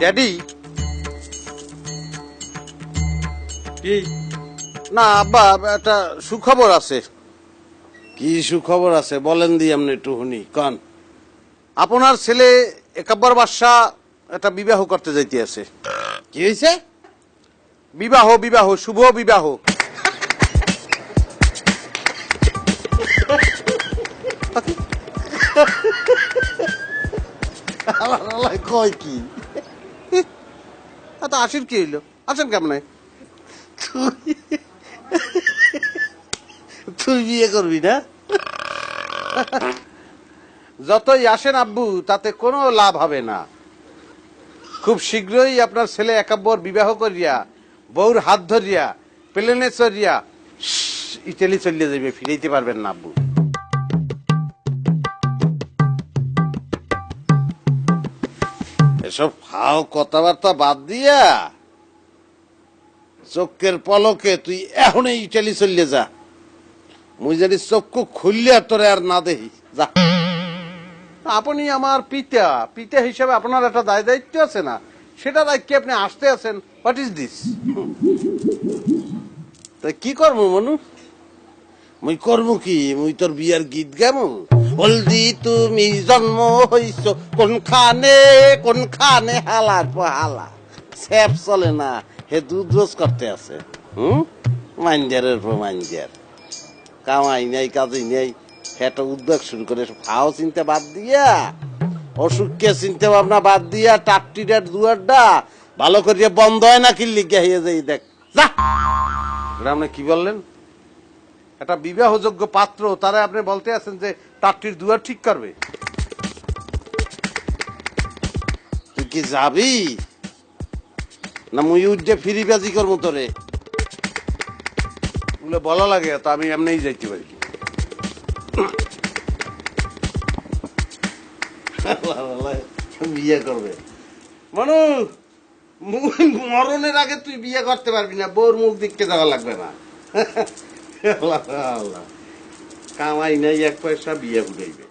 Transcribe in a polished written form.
Daddy কি না আব্বা একটা সুখবর আছে। কি সুখবর আছে বলেন দি আপনি একটু শুনি কন। আপনার ছেলে একাব্বর বাদশা একটা বিবাহ করতে যাইতে আছে। কি হয়েছে? বিবাহ বিবাহ শুভ বিবাহ। কয় কি? এত আসির কি হইলো? আছেন কেমনে? তুই বিয়ে করবি না? যতই আসেন আব্বু তাতে কোনো লাভ হবে না। খুব শীঘ্রই আপনার ছেলে একাব্বর বিবাহ করিয়া বউর হাত ধরিয়া প্লেনে চড়িয়া ইটালি চলিয়ে যাবে, ফিরাইতে পারবেন না আব্বু। এসব ফাও কথাবার্তা বাদ দিয়া চোখের পলকে তুই এখনই ইটালি চলিয়ে যা। মুই জানি চক্ষু খুললে তোরে আর না দেখি যা। আপনি আমার পিতা, পিতা হিসেবে আপনার একটা দায় দায়িত্ব আছে না? সেটা রাখি আপনি আসতে আছেন। What is this? তা কি করবো মনু? মুই করবো কি? মুই তোর বিয়ার গীত গামু? হলদি তুমি জন্ম হইছ কোনখানে কোনখানে হালার হালা স্যাপ চলে না, হে দুধ রোজ করতে আছে। মাঞ্জারের পর মাঞ্জার কামাই নাই কাজই নেই, একটা উদ্যোগ শুরু করে ফাও চিনতে বাদ দিয়া অসুখকে চিনতে ভাবনা বাদ দিয়া টাকটিটার দুয়ারটা ভালো করিয়া বন্ধ হয় না কি লিখে হয়ে যাই দেখ যা। এটা আপনি কি বললেন? একটা বিবাহযোগ্য পাত্র তারা আপনি বলতে আছেন যে টাট্টির দুয়ার ঠিক করবে? তুই কি যাবি না মুই উঠে ফিরি বাজি করবো তোরে? ওগুলো বলা লাগে তো আমি এমনিই যাইতে পারি। বিয়ে করবে মানু, মরণের আগে তুই বিয়ে করতে পারবি না, বউর মুখ দেখতে যাওয়া লাগবে না। কামাই নাই এক পয়সা বিয়ে উঠাইবে।